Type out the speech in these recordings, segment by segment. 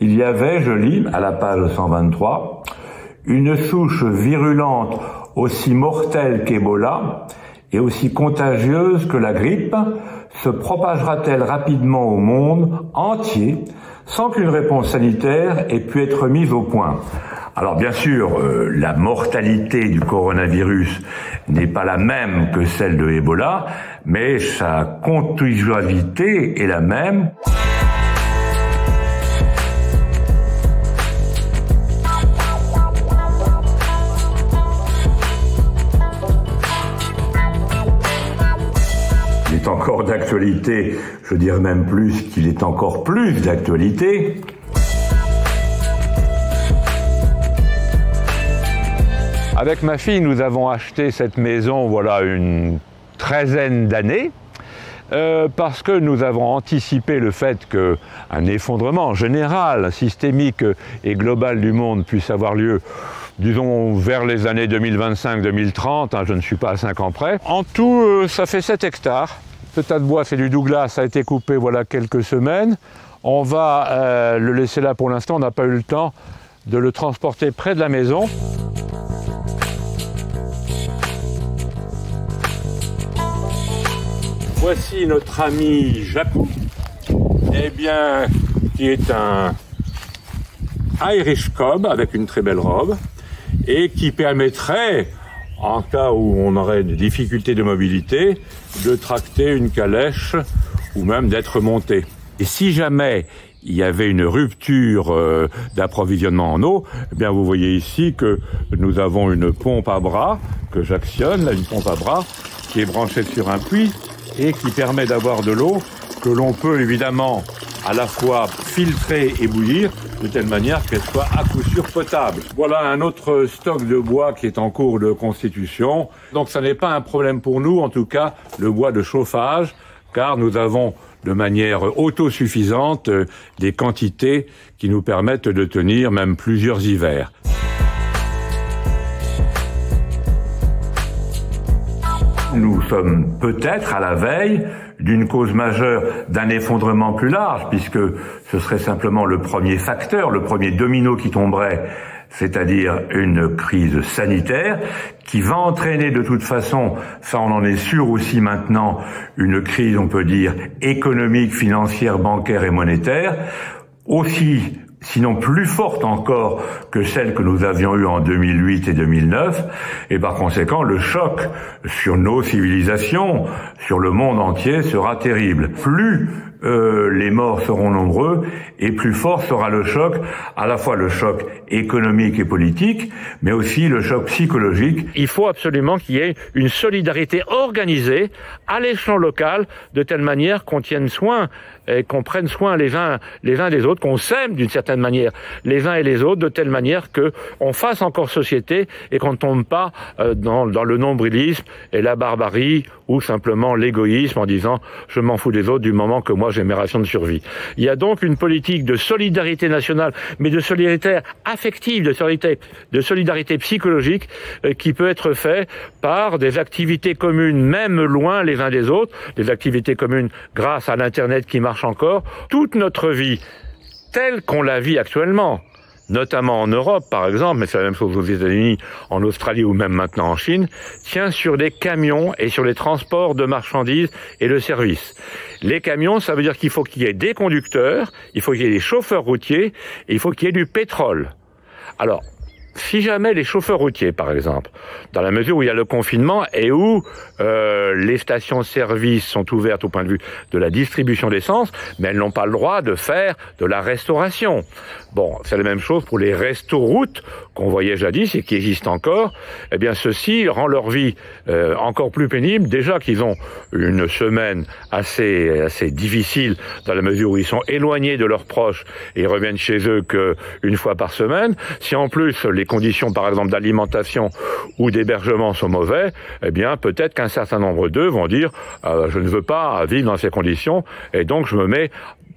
il y avait, je lis à la page 123, une souche virulente aussi mortelle qu'Ebola et aussi contagieuse que la grippe se propagera-t-elle rapidement au monde entier sans qu'une réponse sanitaire ait pu être mise au point? Alors bien sûr, la mortalité du coronavirus n'est pas la même que celle de Ebola, mais sa contagiosité est la même. Il est encore d'actualité, je dirais même plus qu'il est encore plus d'actualité. Avec ma fille, nous avons acheté cette maison, voilà, une treizaine d'années, parce que nous avons anticipé le fait qu'un effondrement général, systémique et global du monde puisse avoir lieu, disons, vers les années 2025-2030, je ne suis pas à 5 ans près. En tout, ça fait 7 hectares. Ce tas de bois, c'est du douglas, ça a été coupé, voilà, quelques semaines. On va le laisser là pour l'instant, on n'a pas eu le temps de le transporter près de la maison. Voici notre ami Jacou, eh bien, qui est un Irish Cob avec une très belle robe et qui permettrait, en cas où on aurait des difficultés de mobilité, de tracter une calèche ou même d'être monté. Et si jamais il y avait une rupture d'approvisionnement en eau, eh bien vous voyez ici que nous avons une pompe à bras que j'actionne, une pompe à bras qui est branchée sur un puits et qui permet d'avoir de l'eau que l'on peut évidemment à la fois filtrer et bouillir de telle manière qu'elle soit à coup sûr potable. Voilà un autre stock de bois qui est en cours de constitution. Donc ça n'est pas un problème pour nous, en tout cas le bois de chauffage, car nous avons de manière autosuffisante des quantités qui nous permettent de tenir même plusieurs hivers. Nous sommes peut-être à la veille d'une cause majeure d'un effondrement plus large, puisque ce serait simplement le premier facteur, le premier domino qui tomberait, c'est-à-dire une crise sanitaire qui va entraîner de toute façon, ça on en est sûr aussi maintenant, une crise, on peut dire, économique, financière, bancaire et monétaire, aussi sinon plus forte encore que celle que nous avions eue en 2008 et 2009, et par conséquent, le choc sur nos civilisations, sur le monde entier, sera terrible. Plus les morts seront nombreux, et plus fort sera le choc, à la fois le choc économique et politique, mais aussi le choc psychologique. Il faut absolument qu'il y ait une solidarité organisée à l'échelon local, de telle manière qu'on tienne soin et qu'on prenne soin les uns des autres, qu'on s'aime d'une certaine manière les uns et les autres, de telle manière qu'on fasse encore société et qu'on ne tombe pas dans le nombrilisme et la barbarie ou simplement l'égoïsme en disant je m'en fous des autres du moment que moi j'ai mes rations de survie. Il y a donc une politique de solidarité nationale, mais de solidarité affective, de solidarité psychologique qui peut être faite par des activités communes, même loin les uns des autres, des activités communes grâce à l'Internet qui marche encore. Toute notre vie, telle qu'on la vit actuellement, notamment en Europe par exemple, mais c'est la même chose aux États-Unis, en Australie ou même maintenant en Chine, tient sur des camions et sur les transports de marchandises et de services. Les camions, ça veut dire qu'il faut qu'il y ait des conducteurs, il faut qu'il y ait des chauffeurs routiers et il faut qu'il y ait du pétrole. Alors, si jamais les chauffeurs routiers, par exemple, dans la mesure où il y a le confinement et où les stations-service sont ouvertes au point de vue de la distribution d'essence, mais elles n'ont pas le droit de faire de la restauration. Bon, c'est la même chose pour les restos-routes qu'on voyait jadis et qui existent encore. Eh bien, ceci rend leur vie encore plus pénible. Déjà qu'ils ont une semaine assez difficile dans la mesure où ils sont éloignés de leurs proches et ils reviennent chez eux qu'une fois par semaine. Si en plus les conditions, par exemple, d'alimentation ou d'hébergement sont mauvais, eh bien, peut-être qu'un certain nombre d'eux vont dire je ne veux pas vivre dans ces conditions et donc je me mets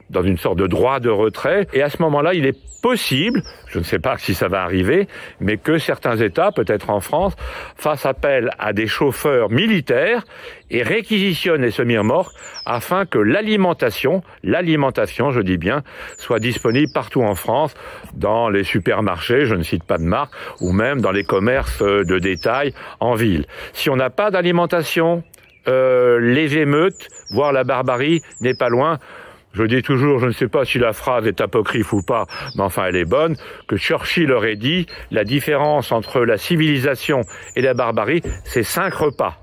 dans une sorte de droit de retrait. Et à ce moment-là, il est possible, je ne sais pas si ça va arriver, mais que certains États, peut-être en France, fassent appel à des chauffeurs militaires et réquisitionnent les semi-remorques afin que l'alimentation, je dis bien, soit disponible partout en France, dans les supermarchés, je ne cite pas de marque, ou même dans les commerces de détail en ville. Si on n'a pas d'alimentation, les émeutes, voire la barbarie, n'est pas loin. Je dis toujours, je ne sais pas si la phrase est apocryphe ou pas, mais enfin elle est bonne, que Churchill aurait dit, la différence entre la civilisation et la barbarie, c'est 5 repas.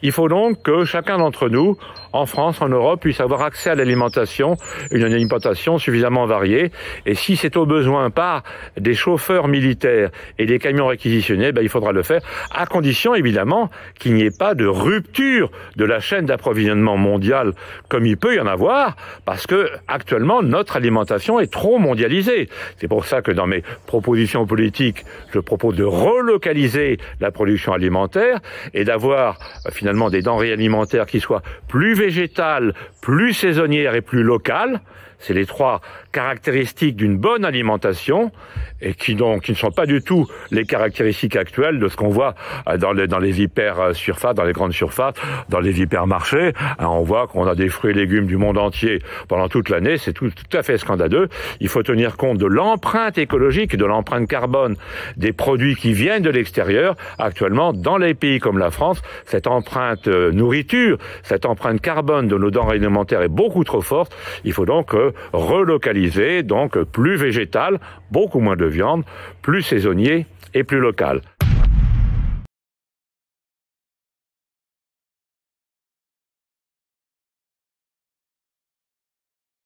Il faut donc que chacun d'entre nous, en France, en Europe, puisse avoir accès à l'alimentation, une alimentation suffisamment variée. Et si c'est au besoin par des chauffeurs militaires et des camions réquisitionnés, il faudra le faire, à condition évidemment qu'il n'y ait pas de rupture de la chaîne d'approvisionnement mondiale, comme il peut y en avoir, parce que actuellement notre alimentation est trop mondialisée. C'est pour ça que dans mes propositions politiques, je propose de relocaliser la production alimentaire et d'avoir finalement des denrées alimentaires qui soient plus végétales, plus saisonnières et plus locales. C'est les 3 caractéristiques d'une bonne alimentation et qui ne sont pas du tout les caractéristiques actuelles de ce qu'on voit dans les hyper surfaces, dans les grandes surfaces, dans les hypermarchés. On voit qu'on a des fruits et légumes du monde entier pendant toute l'année. C'est tout à fait scandaleux. Il faut tenir compte de l'empreinte écologique et de l'empreinte carbone des produits qui viennent de l'extérieur. Actuellement, dans les pays comme la France, cette empreinte nourriture, cette empreinte carbone de nos denrées alimentaires est beaucoup trop forte. Il faut donc relocaliser, donc plus végétal, beaucoup moins de viande, plus saisonnier et plus local.